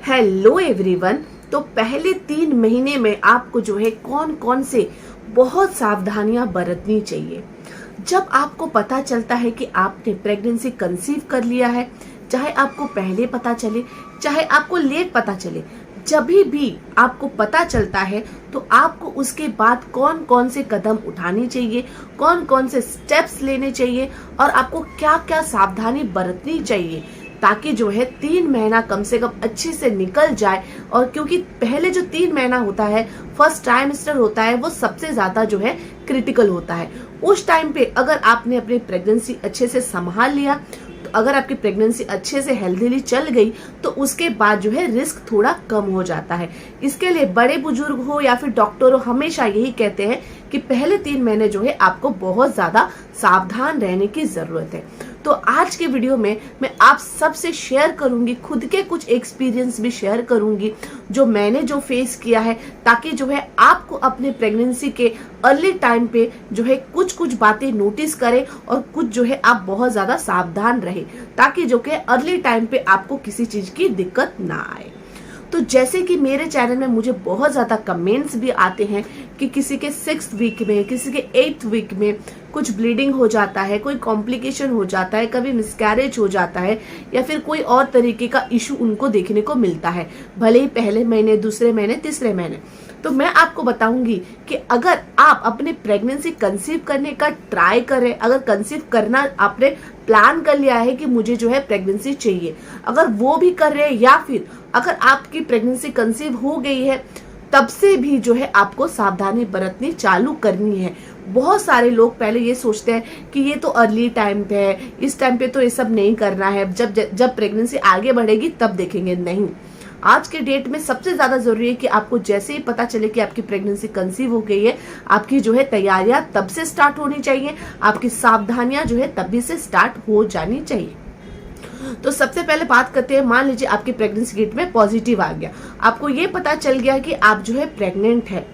Hello everyone. तो पहले 3 महीने में आपको जो है कौन कौन से बहुत सावधानियां बरतनी चाहिए। जब आपको पता चलता है कि आपने प्रेगनेंसी कंसीव कर लिया है, चाहे आपको पहले पता चले चाहे आपको लेट पता चले, जब भी आपको पता चलता है तो आपको उसके बाद कौन कौन से कदम उठाने चाहिए, कौन कौन से स्टेप्स लेने चाहिए और आपको क्या क्या सावधानी बरतनी चाहिए, ताकि जो है 3 महीना कम से कम अच्छे से निकल जाए। और क्योंकि पहले जो 3 महीना होता है, फर्स्ट ट्राइमेस्टर होता है, वो सबसे ज्यादा जो है क्रिटिकल होता है। उस टाइम पे अगर आपने अपनी प्रेगनेंसी अच्छे से संभाल लिया, तो अगर आपकी प्रेगनेंसी अच्छे से हेल्दीली चल गई, तो उसके बाद जो है रिस्क थोड़ा कम हो जाता है। इसके लिए बड़े बुजुर्ग हो या फिर डॉक्टर हो, हमेशा यही कहते हैं कि पहले 3 महीने जो है आपको बहुत ज्यादा सावधान रहने की जरूरत है। तो आज के वीडियो में मैं आप सबसे शेयर करूंगी, खुद के कुछ एक्सपीरियंस भी शेयर करूंगी जो मैंने जो फेस किया है, ताकि जो है आपको अपने प्रेगनेंसी के अर्ली टाइम पे जो है कुछ कुछ बातें नोटिस करें और कुछ जो है आप बहुत ज्यादा सावधान रहे, ताकि जो कि अर्ली टाइम पे आपको किसी चीज की दिक्कत ना आए। तो जैसे कि मेरे चैनल में मुझे बहुत ज्यादा कमेंट्स भी आते हैं कि किसी के 6th वीक में, किसी के 8th वीक में कुछ ब्लीडिंग हो जाता है, कोई कॉम्प्लिकेशन हो जाता है, कभी मिसकैरेज हो जाता है या फिर कोई और तरीके का इशू उनको देखने को मिलता है, भले ही पहले महीने, दूसरे महीने, तीसरे महीने। तो मैं आपको बताऊंगी कि अगर आप अपने प्रेगनेंसी कंसीव करने का ट्राई करें, अगर कंसीव करना आपने प्लान कर लिया है कि मुझे जो है प्रेगनेंसी चाहिए, अगर वो भी कर रहे हैं या फिर अगर आपकी प्रेगनेंसी कंसीव हो गई है, तब से भी जो है आपको सावधानी बरतनी चालू करनी है। बहुत सारे लोग पहले ये सोचते हैं कि ये तो अर्ली टाइम पे है, इस टाइम पे तो ये सब नहीं करना है, जब प्रेगनेंसी आगे बढ़ेगी तब देखेंगे। नहीं, आज के डेट में सबसे ज्यादा जरूरी है कि आपको जैसे ही पता चले कि आपकी प्रेगनेंसी कंसीव हो गई है, आपकी जो है तैयारियां तब से स्टार्ट होनी चाहिए, आपकी सावधानियां जो है तभी से स्टार्ट हो जानी चाहिए। तो सबसे पहले बात करते हैं, मान लीजिए आपकी प्रेगनेंसी किट में पॉजिटिव आ गया, आपको ये पता चल गया कि आप जो है प्रेग्नेंट है,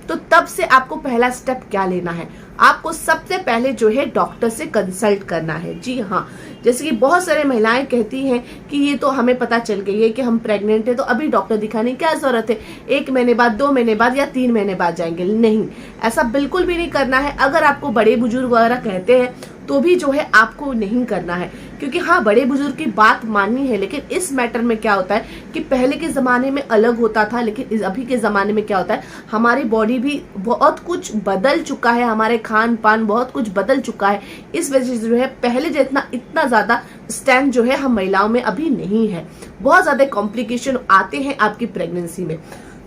तो तब से आपको पहला स्टेप क्या लेना है, आपको सबसे पहले जो है डॉक्टर से कंसल्ट करना है। जी हाँ, जैसे कि बहुत सारे महिलाएं कहती हैं कि ये तो हमें पता चल गई है कि हम प्रेग्नेंट है, तो अभी डॉक्टर दिखाने की क्या जरूरत है, 1 महीने बाद, 2 महीने बाद या 3 महीने बाद जाएंगे। नहीं, ऐसा बिल्कुल भी नहीं करना है। अगर आपको बड़े बुजुर्ग वगैरह कहते हैं तो भी जो है आपको नहीं करना है, क्योंकि हाँ, बड़े बुजुर्ग की बात माननी है, लेकिन इस मैटर में क्या होता है कि पहले के जमाने में अलग होता था, लेकिन अभी के जमाने में क्या होता है, हमारी बॉडी भी बहुत कुछ बदल चुका है, हमारे खान पान बहुत कुछ बदल चुका है। इस वजह से जो है पहले जितना इतना ज्यादा स्ट्रेंथ जो है हम महिलाओं में अभी नहीं है, बहुत ज्यादा कॉम्प्लिकेशन आते हैं आपकी प्रेगनेंसी में।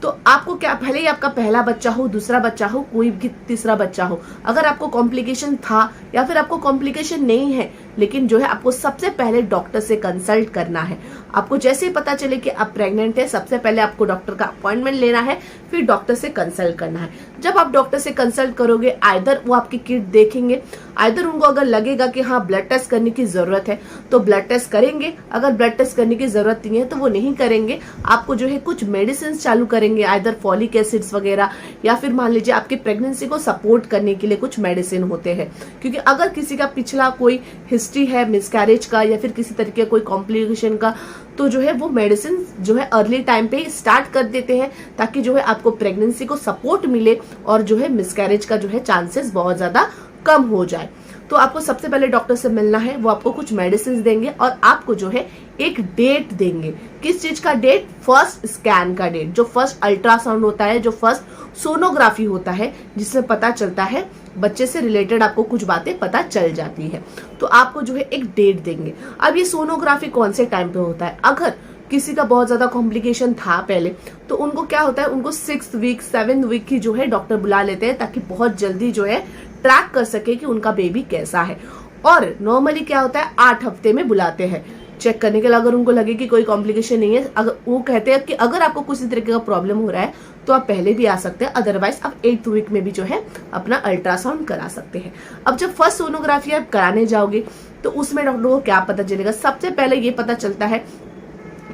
तो आपको क्या, भले ही आपका पहला बच्चा हो, दूसरा बच्चा हो, कोई भी तीसरा बच्चा हो, अगर आपको कॉम्प्लिकेशन था या फिर आपको कॉम्प्लिकेशन नहीं है, लेकिन जो है आपको सबसे पहले डॉक्टर से कंसल्ट करना है। आपको जैसे ही पता चले कि आप प्रेग्नेंट है, सबसे पहले आपको डॉक्टर का अपॉइंटमेंट लेना है, फिर डॉक्टर से कंसल्ट करना है। जब आप डॉक्टर से कंसल्ट करोगे, आइदर वो आपकी किट देखेंगे, आइदर उनको अगर लगेगा कि हाँ ब्लड टेस्ट करने की जरूरत है तो ब्लड टेस्ट करेंगे, अगर ब्लड टेस्ट करने की जरूरत नहीं है तो वो नहीं करेंगे। आपको जो है कुछ मेडिसिन चालू करेंगे, आइदर फॉलिक एसिड्स वगैरह, या फिर मान लीजिए आपकी प्रेगनेंसी को सपोर्ट करने के लिए कुछ मेडिसिन होते हैं। क्योंकि अगर किसी का पिछला कोई हिस्ट्री है मिसकैरेज का या फिर किसी तरीके का कोई कॉम्प्लिकेशन का, तो जो है वो मेडिसिन जो है अर्ली टाइम पे स्टार्ट कर देते हैं, ताकि जो है आपको प्रेगनेंसी को सपोर्ट मिले और जो है मिसकैरेज का जो है चांसेस बहुत ज्यादा कम हो जाए। तो आपको सबसे पहले डॉक्टर से मिलना है, वो आपको कुछ मेडिसिन देंगे और आपको जो है एक डेट देंगे। किस चीज का डेट? फर्स्ट स्कैन का डेट, जो फर्स्ट अल्ट्रासाउंड होता है, जो फर्स्ट सोनोग्राफी होता है, जिससे पता चलता है बच्चे से रिलेटेड आपको कुछ बातें पता चल जाती है। तो आपको जो है एक डेट देंगे। अब ये सोनोग्राफी कौन से टाइम पे होता है? अगर किसी का बहुत ज्यादा कॉम्प्लिकेशन था पहले, तो उनको क्या होता है, उनको 6th वीक 7th वीक की जो है डॉक्टर बुला लेते हैं, ताकि बहुत जल्दी जो है ट्रैक कर सके कि उनका बेबी कैसा है। और नॉर्मली क्या होता है, 8 हफ्ते में बुलाते हैं चेक करने के लिए, अगर उनको लगे कि कोई कॉम्प्लिकेशन नहीं है। अगर वो कहते हैं कि अगर आपको किसी तरीके का प्रॉब्लम हो रहा है तो आप पहले भी आ सकते हैं, अदरवाइज आप 8th वीक में भी जो है अपना अल्ट्रासाउंड करा सकते हैं। अब जब फर्स्ट सोनोग्राफी आप कराने जाओगे तो उसमें डॉक्टर को क्या पता चलेगा? सबसे पहले ये पता चलता है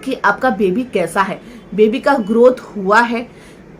कि आपका बेबी कैसा है, बेबी का ग्रोथ हुआ है,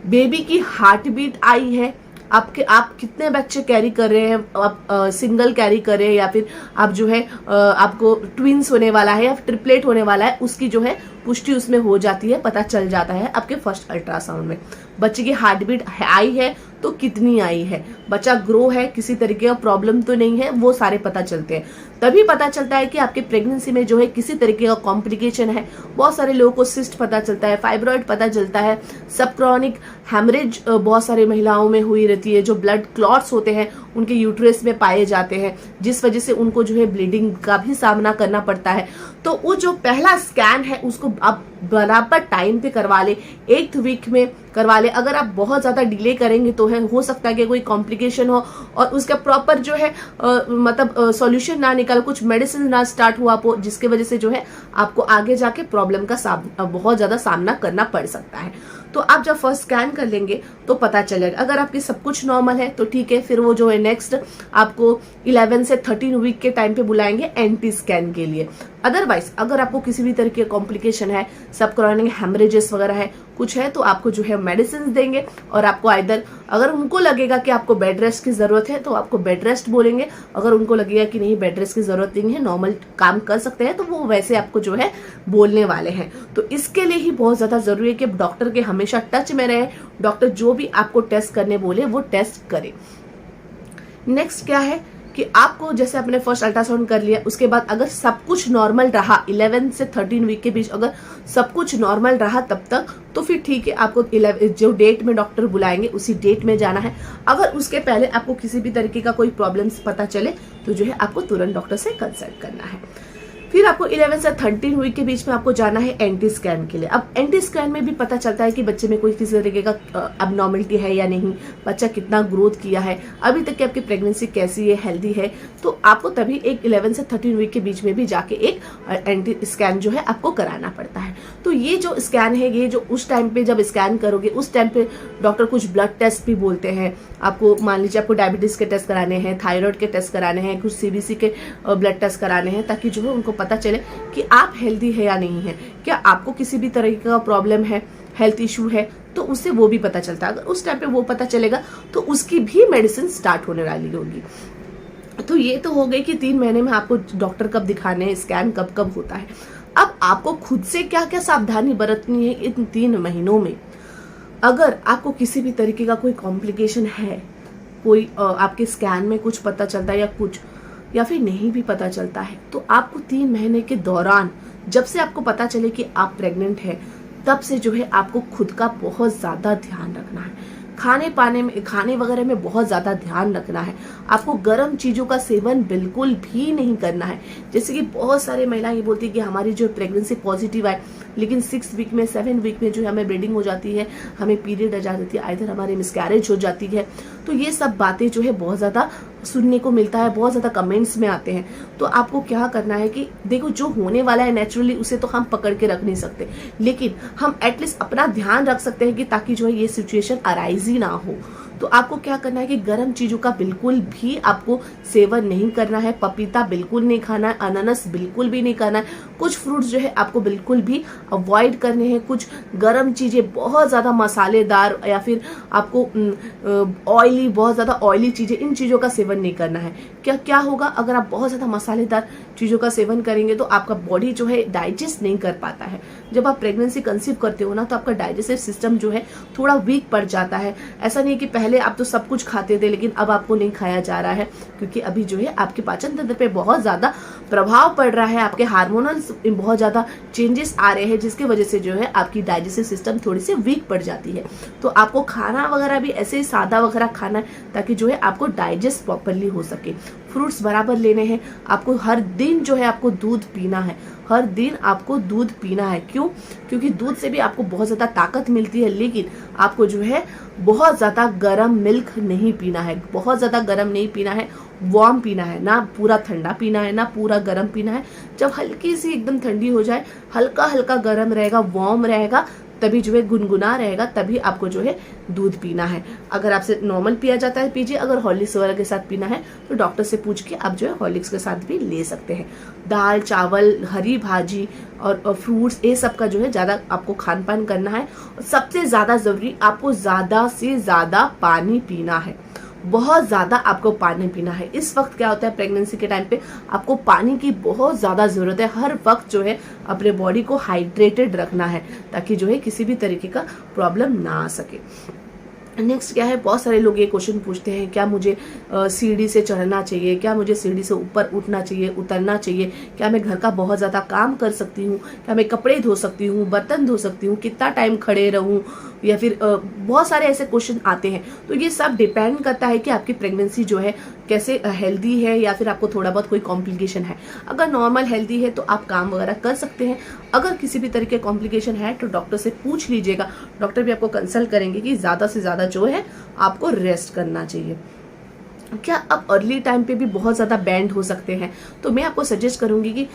बेबी की हार्ट बीट आई है, आप कितने बच्चे कैरी कर रहे हैं, आप सिंगल कैरी कर रहे हैं या फिर आप जो है आपको ट्विंस होने वाला है या ट्रिपलेट होने वाला है, उसकी जो है पुष्टि उसमें हो जाती है, पता चल जाता है आपके फर्स्ट अल्ट्रासाउंड में। बच्चे की हार्ट बीट आई है तो कितनी आई है, बच्चा ग्रो है, किसी तरीके का प्रॉब्लम तो नहीं है, वो सारे पता चलते हैं। तभी पता चलता है कि आपके प्रेगनेंसी में जो है किसी तरीके का कॉम्प्लिकेशन है। बहुत सारे लोगों को सिस्ट पता चलता है, फाइब्रॉइड पता चलता है, सबक्रॉनिक हेमरेज बहुत सारी महिलाओं में हुई रहती है, जो ब्लड क्लॉट्स होते हैं उनके यूट्रस में पाए जाते हैं, जिस वजह से उनको जो है ब्लीडिंग का भी सामना करना पड़ता है। तो वो जो पहला स्कैन है उसको आप बराबर टाइम पे करवा ले, 8th वीक में करवा ले। अगर आप बहुत ज्यादा डिले करेंगे तो है हो सकता है कि कोई कॉम्प्लिकेशन हो और उसका प्रॉपर जो है मतलब सॉल्यूशन ना निकल, कुछ मेडिसिन ना स्टार्ट हुआ आपको, जिसके वजह से जो है आपको आगे जाके प्रॉब्लम का बहुत ज्यादा सामना करना पड़ सकता है। तो आप जब फर्स्ट स्कैन कर लेंगे तो पता चलेगा। अगर आपकी सब कुछ नॉर्मल है तो ठीक है, फिर वो जो है नेक्स्ट आपको 11 से 13 वीक के टाइम पे बुलाएंगे एंटी स्कैन के लिए। अदरवाइज अगर आपको किसी भी तरह की कॉम्प्लिकेशन है, सब क्रॉनिक हेमरेजेस वगैरह है, कुछ है, तो आपको जो है मेडिसिन देंगे और आपको आइदर अगर उनको लगेगा कि आपको बेड रेस्ट की जरूरत है तो आपको बेड रेस्ट बोलेंगे, अगर उनको लगेगा कि नहीं बेड रेस्ट की जरूरत नहीं है, नॉर्मल काम कर सकते हैं, तो वो वैसे आपको जो है बोलने वाले हैं। तो इसके लिए ही बहुत ज्यादा जरूरी है कि डॉक्टर के हमेशा टच में रहे, डॉक्टर जो भी आपको टेस्ट करने बोले वो टेस्ट करे। नेक्स्ट क्या है कि आपको जैसे आपने फर्स्ट अल्ट्रासाउंड कर लिया, उसके बाद अगर सब कुछ नॉर्मल रहा 11 से 13 वीक के बीच अगर सब कुछ नॉर्मल रहा तब तक तो फिर ठीक है, आपको 11 जो डेट में डॉक्टर बुलाएंगे उसी डेट में जाना है। अगर उसके पहले आपको किसी भी तरीके का कोई प्रॉब्लम्स पता चले तो जो है आपको तुरंत डॉक्टर से कंसल्ट करना है। फिर आपको 11 से 13 वीक के बीच में आपको जाना है एंटी स्कैन के लिए। अब एंटी स्कैन में भी पता चलता है कि बच्चे में कोई किसी तरीके का अबनॉर्मलिटी है या नहीं, बच्चा कितना ग्रोथ किया है, अभी तक की आपकी प्रेगनेंसी कैसी है, हेल्दी है। तो आपको तभी एक 11 से 13 वीक के बीच में भी जाके एक एंटी स्कैन जो है आपको कराना पड़ता है। तो ये जो स्कैन है, ये जो उस टाइम पे जब स्कैन करोगे उस टाइम पे डॉक्टर कुछ ब्लड टेस्ट भी बोलते हैं आपको। मान लीजिए आपको डायबिटीज के टेस्ट कराने हैं, थायराइड के टेस्ट कराने हैं, कुछ सीबीसी के ब्लड टेस्ट कराने हैं, ताकि जो है उनको पता चले कि आप हेल्दी है या नहीं है, क्या आपको किसी भी तरह का प्रॉब्लम है, हेल्थ इशू है, तो उससे वो भी पता चलता है। अगर उस टाइम पे वो पता चलेगा तो उसकी भी मेडिसिन स्टार्ट होने वाली होगी। तो ये तो हो गई कि 3 महीने में आपको डॉक्टर कब दिखाने हैं, स्कैन कब कब होता है। अब आपको खुद से क्या क्या सावधानी बरतनी है इन 3 महीनों में। अगर आपको किसी भी तरीके का कोई कॉम्प्लिकेशन है, कोई आपके स्कैन में कुछ पता चलता है या फिर नहीं भी पता चलता है, तो आपको 3 महीने के दौरान जब से आपको पता चले कि आप प्रेग्नेंट है तब से जो है आपको खुद का बहुत ज्यादा ध्यान रखना है। खाने वगैरह में बहुत ज्यादा ध्यान रखना है। आपको गर्म चीजों का सेवन बिल्कुल भी नहीं करना है। जैसे कि बहुत सारे महिलाएं ये बोलती है कि हमारी जो प्रेगनेंसी पॉजिटिव है, लेकिन 6 वीक में 7 वीक में जो है हमें ब्लीडिंग हो जाती है, हमें पीरियड आ जाती है, इधर हमारे मिसकैरेज हो जाती है। तो ये सब बातें जो है बहुत ज्यादा सुनने को मिलता है, बहुत ज्यादा कमेंट्स में आते हैं। तो आपको क्या करना है कि देखो, जो होने वाला है नेचुरली उसे तो हम पकड़ के रख नहीं सकते, लेकिन हम एटलीस्ट अपना ध्यान रख सकते हैं कि ताकि जो है ये सिचुएशन अराइज ही ना हो। तो आपको क्या करना है कि गर्म चीजों का बिल्कुल भी आपको सेवन नहीं करना है। पपीता बिल्कुल नहीं खाना है, अनानास बिल्कुल भी नहीं खाना है, कुछ फ्रूट्स जो है आपको बिल्कुल भी अवॉइड करने हैं। कुछ गर्म चीजें, बहुत ज्यादा मसालेदार या फिर आपको ऑयली, बहुत ज्यादा ऑयली चीजें, इन चीजों का सेवन नहीं करना है। क्या होगा अगर आप बहुत ज्यादा मसालेदार चीजों का सेवन करेंगे तो आपका बॉडी जो है डाइजेस्ट नहीं कर पाता है। जब आप प्रेगनेंसी कंसीव करते हो ना तो आपका डाइजेस्टिव सिस्टम जो है थोड़ा वीक पड़ जाता है। ऐसा नहीं कि पहले आप तो सब कुछ खाते थे लेकिन अब आपको नहीं खाया जा रहा है, क्योंकि अभी जो है आपके पाचन तंत्र पे बहुत ज्यादा प्रभाव पड़ रहा है, आपके हार्मोनल बहुत ज्यादा चेंजेस आ रहे हैं, जिसकी वजह से जो है आपकी डाइजेस्टिव सिस्टम थोड़ी सी वीक पड़ जाती है। तो आपको खाना वगैरह भी ऐसे ही सादा वगैरह खाना है ताकि जो है आपको डाइजेस्ट प्रॉपरली हो सके। फ्रूट्स बराबर लेने हैं आपको। हर दिन जो है आपको दूध पीना है, हर दिन आपको दूध पीना है। क्यों? क्योंकि दूध से भी आपको बहुत ज्यादा ताकत मिलती है, लेकिन आपको जो है बहुत ज्यादा गर्म मिल्क नहीं पीना है, बहुत ज्यादा गर्म नहीं पीना है, वार्म पीना है। ना पूरा ठंडा पीना है, ना पूरा गर्म पीना है। जब हल्की सी एकदम ठंडी हो जाए, हल्का हल्का गर्म रहेगा, वार्म रहेगा, तभी जो है गुनगुना रहेगा, तभी आपको जो है दूध पीना है। अगर आपसे नॉर्मल पिया जाता है पीजिए, अगर हॉर्लिक्स वगैरह के साथ पीना है तो डॉक्टर से पूछ के आप जो है हॉर्लिक्स के साथ भी ले सकते हैं। दाल चावल, हरी भाजी और फ्रूट्स, ये सब का जो है ज्यादा आपको खान पान करना है। सबसे ज्यादा जरूरी, आपको ज्यादा से ज्यादा पानी पीना है, बहुत ज्यादा आपको पानी पीना है। इस वक्त क्या होता है, प्रेगनेंसी के टाइम पे आपको पानी की बहुत ज्यादा जरूरत है। हर वक्त जो है अपने बॉडी को हाइड्रेटेड रखना है, ताकि जो है किसी भी तरीके का प्रॉब्लम ना आ सके। नेक्स्ट क्या है, बहुत सारे लोग ये क्वेश्चन पूछते हैं, क्या मुझे सीढ़ी से चढ़ना चाहिए, क्या मुझे सीढ़ी से ऊपर उठना चाहिए, उतरना चाहिए, क्या मैं घर का बहुत ज्यादा काम कर सकती हूँ, क्या मैं कपड़े धो सकती हूँ, बर्तन धो सकती हूँ, कितना टाइम खड़े रहूं, या फिर बहुत सारे ऐसे क्वेश्चन आते हैं। तो ये सब डिपेंड करता है कि आपकी प्रेगनेंसी जो है कैसे हेल्दी है, या फिर आपको थोड़ा बहुत कोई कॉम्प्लिकेशन है। अगर नॉर्मल हेल्दी है तो आप काम वगैरह कर सकते हैं। अगर किसी भी तरीके कॉम्प्लिकेशन है तो डॉक्टर से पूछ लीजिएगा, डॉक्टर भी आपको कंसल्ट करेंगे कि ज्यादा से ज्यादा जो है आपको रेस्ट करना चाहिए। क्या अब अर्ली टाइम पे भी बहुत ज्यादा बैंड हो सकते हैं, तो मैं आपको सजेस्ट करूंगी कि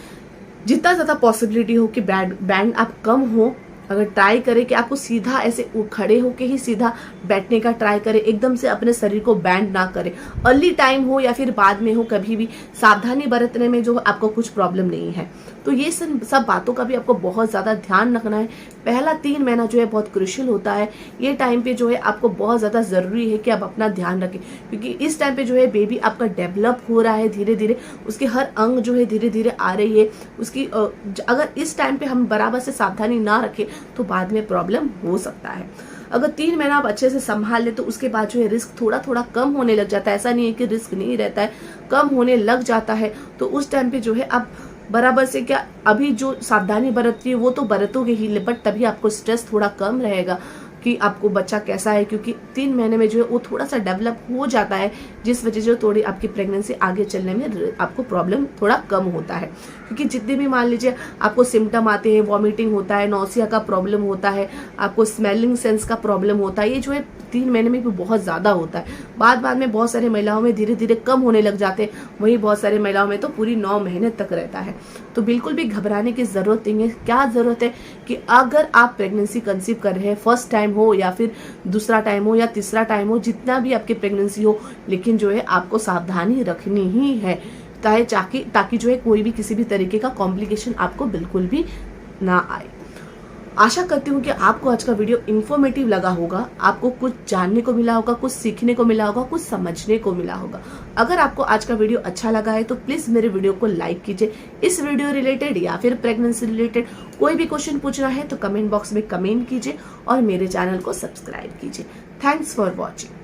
जितना ज्यादा पॉसिबिलिटी हो कि बैंड आप कम हो, अगर ट्राई करें कि आपको सीधा ऐसे खड़े होके ही सीधा बैठने का ट्राई करें, एकदम से अपने शरीर को बैंड ना करें। अर्ली टाइम हो या फिर बाद में हो, कभी भी सावधानी बरतने में जो आपको कुछ प्रॉब्लम नहीं है। तो ये सब बातों का भी आपको बहुत ज्यादा ध्यान रखना है। पहला 3 महीना जो है बहुत क्रुशियल होता है। ये टाइम पे जो है आपको बहुत ज्यादा जरूरी है कि आप अपना ध्यान रखें, क्योंकि इस टाइम पे जो है बेबी आपका डेवलप हो रहा है धीरे धीरे, उसके हर अंग जो है धीरे धीरे आ रही है उसकी। अगर इस टाइम पे हम बराबर से सावधानी ना रखें तो बाद में प्रॉब्लम हो सकता है। अगर 3 महीना आप अच्छे से संभाल ले तो उसके बाद जो है रिस्क थोड़ा थोड़ा कम होने लग जाता है। ऐसा नहीं है कि रिस्क नहीं रहता है, कम होने लग जाता है। तो उस टाइम पे जो है आप बराबर से, क्या अभी जो सावधानी बरतती है वो तो बरतोगे ही, बट तभी आपको स्ट्रेस थोड़ा कम रहेगा कि आपको बच्चा कैसा है, क्योंकि 3 महीने में जो है वो थोड़ा सा डेवलप हो जाता है, जिस वजह से थोड़ी आपकी प्रेगनेंसी आगे चलने में आपको प्रॉब्लम थोड़ा कम होता है। क्योंकि जितने भी मान लीजिए आपको सिम्टम आते हैं, वॉमिटिंग होता है, नौसिया का प्रॉब्लम होता है, आपको स्मेलिंग सेंस का प्रॉब्लम होता है, ये जो है 3 महीने में भी बहुत ज्यादा होता है। बाद में बहुत सारी महिलाओं में धीरे धीरे कम होने लग जाते हैं, वही बहुत सारी महिलाओं में तो पूरी 9 महीने तक रहता है। तो बिल्कुल भी घबराने की जरूरत नहीं है। क्या जरूरत है कि अगर आप प्रेगनेंसी कंसीव कर रहे हैं, फर्स्ट टाइम हो या फिर दूसरा टाइम हो या तीसरा टाइम हो, जितना भी आपकी प्रेगनेंसी हो, लेकिन जो है आपको सावधानी रखनी ही है, ताकि जो है कोई भी किसी भी तरीके का कॉम्प्लिकेशन आपको बिल्कुल भी ना आए। आशा करती हूँ कि आपको आज का वीडियो इन्फॉर्मेटिव लगा होगा, आपको कुछ जानने को मिला होगा, कुछ सीखने को मिला होगा, कुछ समझने को मिला होगा। अगर आपको आज का वीडियो अच्छा लगा है तो प्लीज मेरे वीडियो को लाइक कीजिए। इस वीडियो रिलेटेड या फिर प्रेगनेंसी रिलेटेड कोई भी क्वेश्चन पूछना है तो कमेंट बॉक्स में कमेंट कीजिए और मेरे चैनल को सब्सक्राइब कीजिए। Thanks for watching.